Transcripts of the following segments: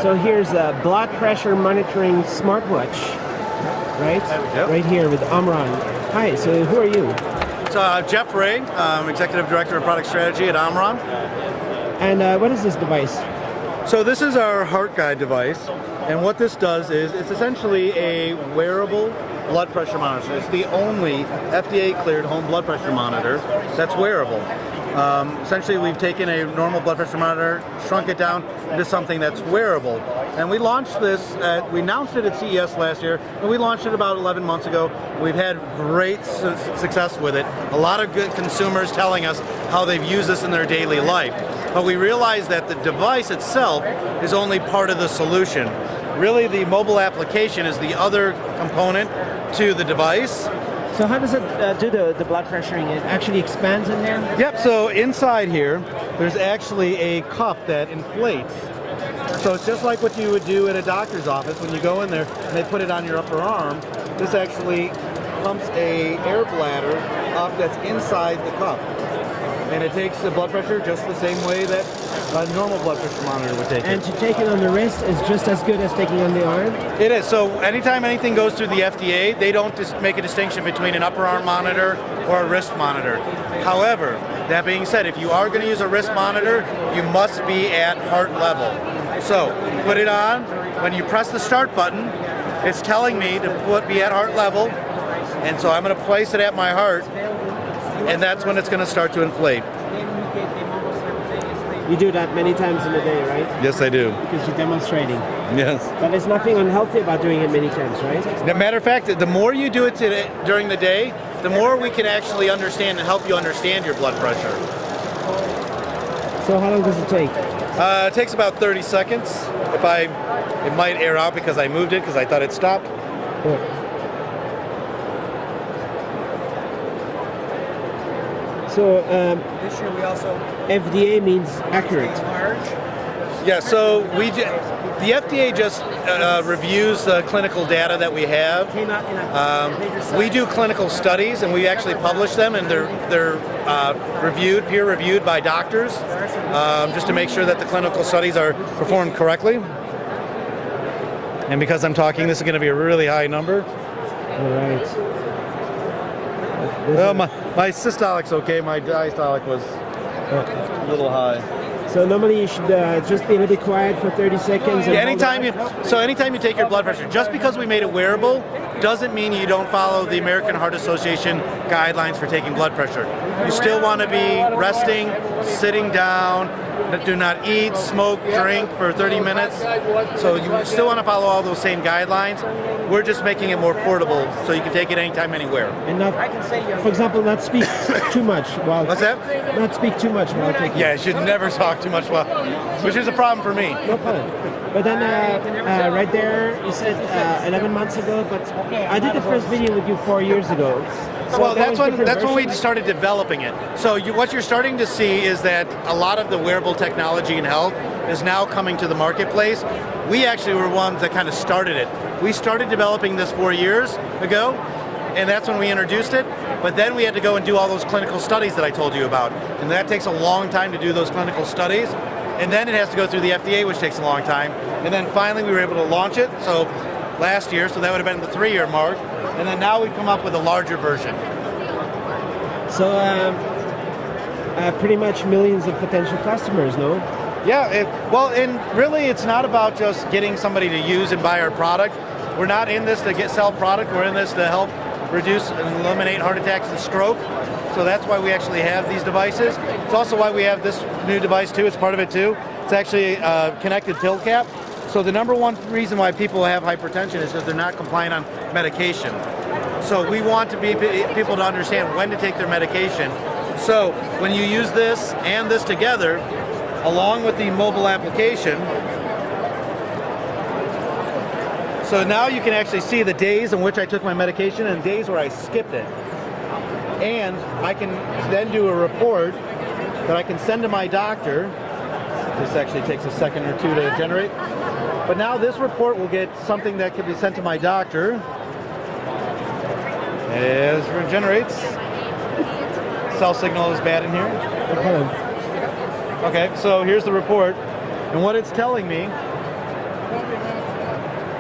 So here's a blood pressure monitoring smartwatch, right? Yep. Right here with Omron. Hi, so who are you? So Jeff Ray, Executive Director of Product Strategy at Omron. And what is this device? So this is our HeartGuide device, and what this does is it's essentially a wearable blood pressure monitor. It's the only FDA-cleared home blood pressure monitor that's wearable. Essentially, we've taken a normal blood pressure monitor, shrunk it down into something that's wearable. And we launched this, we announced it at CES last year, and we launched it about 11 months ago. We've had great success with it. A lot of good consumers telling us how they've used this in their daily life. But we realized that the device itself is only part of the solution. Really, the mobile application is the other component to the device. So how does it do the blood pressuring? It actually expands in there? Yep, so inside here, there's actually a cuff that inflates. So it's just like what you would do at a doctor's office when you go in there and they put it on your upper arm. This actually pumps a air bladder up that's inside the cuff. And it takes the blood pressure just the same way that a normal blood pressure monitor would take it. And to take it on the wrist is just as good as taking on the arm? It is. So anytime anything goes through the FDA, they don't just make a distinction between an upper arm monitor or a wrist monitor. However, that being said, if you are going to use a wrist monitor, you must be at heart level. So put it on. When you press the start button, it's telling me to be at heart level. And so I'm going to place it at my heart. And that's when it's going to start to inflate. You do that many times in a day, right? Yes, I do. Because you're demonstrating. Yes. But there's nothing unhealthy about doing it many times, right? As a matter of fact, the more you do it during the day, the more we can actually understand and help you understand your blood pressure. So how long does it take? It takes about 30 seconds. It might air out because I moved it because I thought it stopped. Yeah. So this year we also FDA means accurate. Yeah, so the FDA just reviews the clinical data that we have. We do clinical studies, and we actually publish them, and they're peer reviewed by doctors, just to make sure that the clinical studies are performed correctly. And because I'm talking, this is going to be a really high number. All right. Well, my systolic's okay. My diastolic was a little high. So normally you should just be a little bit quiet for 30 seconds. Yeah, anytime you take your blood pressure, just because we made it wearable doesn't mean you don't follow the American Heart Association guidelines for taking blood pressure. You still want to be resting, sitting down, do not eat, smoke, drink for 30 minutes. So you still want to follow all those same guidelines. We're just making it more portable so you can take it anytime, anywhere. And not, for example, not speak too much while... What's that? Not speak too much while taking... Yeah, you should never talk too much which is a problem for me. No problem. But then right there, you said 11 months ago, but I did the first video with you 4 years ago. So well, that's when we started developing it. So what you're starting to see is that a lot of the wearable technology in health is now coming to the marketplace. We actually were ones that kind of started it. We started developing this 4 years ago, and that's when we introduced it. But then we had to go and do all those clinical studies that I told you about. And that takes a long time to do those clinical studies. And then it has to go through the FDA, which takes a long time. And then finally we were able to launch it, so last year, so that would have been the 3-year mark. And then now we've come up with a larger version. So pretty much millions of potential customers, no? Yeah, and really it's not about just getting somebody to use and buy our product. We're not in this to sell product, we're in this to help reduce and eliminate heart attacks and stroke. So that's why we actually have these devices. It's also why we have this new device too, it's part of it too. It's actually a connected pill cap. So the number one reason why people have hypertension is because they're not compliant on medication. So we want to be people to understand when to take their medication. So when you use this and this together, along with the mobile application, so now you can actually see the days in which I took my medication and days where I skipped it. And I can then do a report that I can send to my doctor. This actually takes a second or two to generate. But now this report will get something that can be sent to my doctor. As it generates. Cell signal is bad in here. Okay, so here's the report. And what it's telling me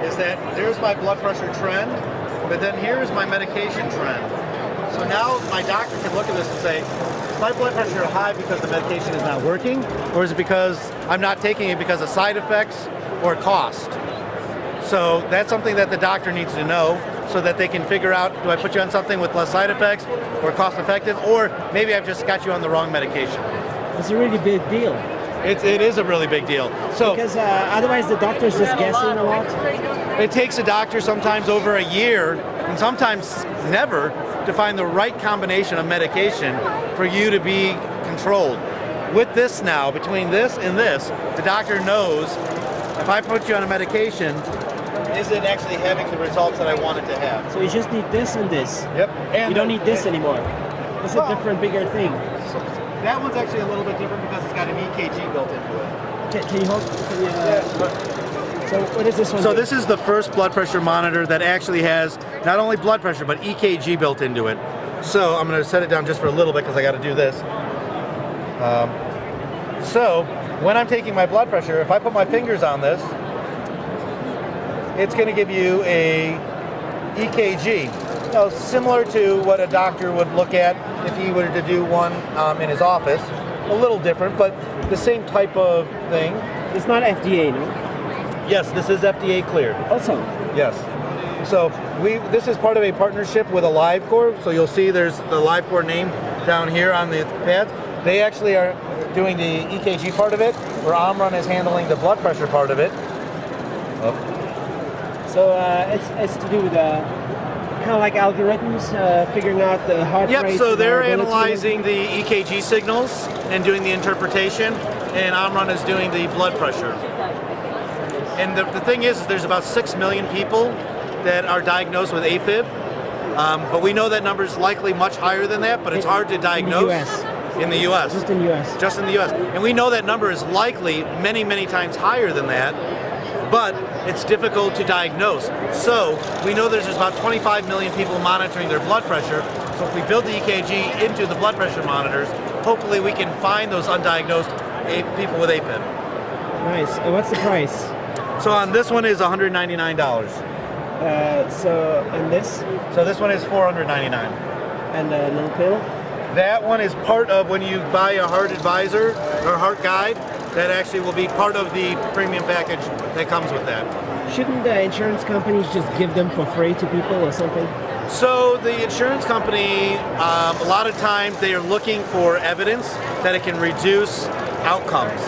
is that there's my blood pressure trend, but then here's my medication trend. So now my doctor can look at this and say, is my blood pressure high because the medication is not working, or is it because I'm not taking it because of side effects or cost? So that's something that the doctor needs to know so that they can figure out, do I put you on something with less side effects or cost effective, or maybe I've just got you on the wrong medication. It's a really big deal. It is a really big deal. So because otherwise the doctor's just guessing a lot. It takes a doctor sometimes over a year, and sometimes never, to find the right combination of medication for you to be controlled. With this now, between this and this, the doctor knows if I put you on a medication, is it actually having the results that I want it to have? So you just need this and this. Yep. And you don't need this anymore. It's a different, bigger thing. That one's actually a little bit different because it's got an EKG built into it. Can you hold? So what is this one? So this is the first blood pressure monitor that actually has not only blood pressure but EKG built into it. So I'm going to set it down just for a little bit because I got to do this. So when I'm taking my blood pressure, if I put my fingers on this, it's going to give you a EKG. Now, similar to what a doctor would look at if he were to do one in his office. A little different, but the same type of thing. It's not FDA, no? Yes, this is FDA cleared. Also. Yes. So this is part of a partnership with a LiveCore. So you'll see there's the LiveCore name down here on the pads. They actually are doing the EKG part of it, where Omron is handling the blood pressure part of it. So it's to do with kind of like algorithms, figuring out the heart rate. Yep, so they're analyzing the EKG signals and doing the interpretation, and Omron is doing the blood pressure. And the thing is there's about 6 million people that are diagnosed with AFib, but we know that number is likely much higher than that, but it's hard to diagnose. In the U.S. Just in the U.S. Just in the U.S. And we know that number is likely many, many times higher than that, but it's difficult to diagnose. So we know there's about 25 million people monitoring their blood pressure. So if we build the EKG into the blood pressure monitors, hopefully we can find those undiagnosed people with AFib. Nice. And what's the price? So on this one is $199. And this? So this one is $499. And a little pill? That one is part of when you buy a Heart Advisor or Heart Guide. That actually will be part of the premium package that comes with that. Shouldn't the insurance companies just give them for free to people or something? So the insurance company, a lot of times they are looking for evidence that it can reduce outcomes.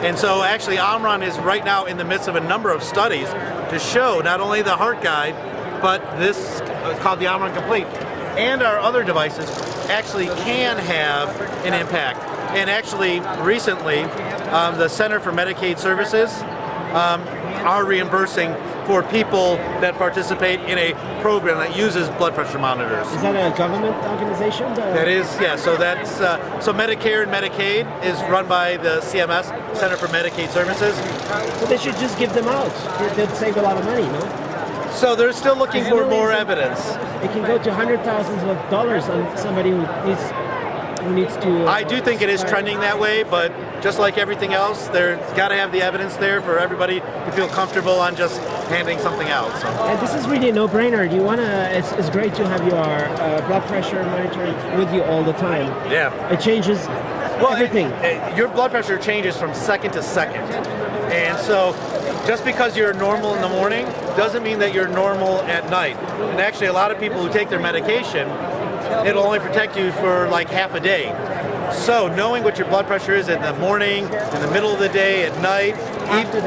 And so actually Omron is right now in the midst of a number of studies to show not only the Heart Guide, but this is called the Omron Complete, and our other devices actually can have an impact. And actually recently, the Center for Medicaid Services are reimbursing for people that participate in a program that uses blood pressure monitors. Is that a government organization? That is, yeah. So that's so Medicare and Medicaid is run by the CMS, Center for Medicaid Services. So they should just give them out. They'd save a lot of money, no? So they're still looking for more evidence. It can go to hundreds of thousands of dollars on somebody who needs to. I do think it is trending that way, but just like everything else, there's got to have the evidence there for everybody to feel comfortable on just handing something out. So. And this is really a no-brainer. Do you want to? It's great to have your blood pressure monitoring with you all the time. Yeah. It changes everything. Your blood pressure changes from second to second, and so just because you're normal in the morning doesn't mean that you're normal at night. And actually, a lot of people who take their medication, it'll only protect you for like half a day. So knowing what your blood pressure is in the morning, in the middle of the day, at night, after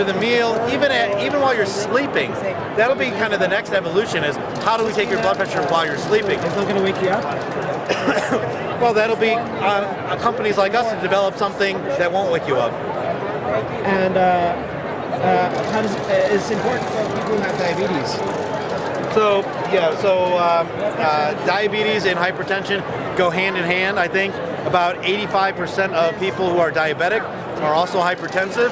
the meal, even while you're sleeping, that'll be kind of the next evolution is how do we take your blood pressure while you're sleeping? It's not going to wake you up? Well, that'll be companies like us to develop something that won't wake you up. And it's important for people who have diabetes. So, diabetes and hypertension go hand in hand. I think about 85% of people who are diabetic are also hypertensive.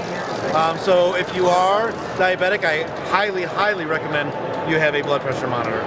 So if you are diabetic, I highly, highly recommend you have a blood pressure monitor.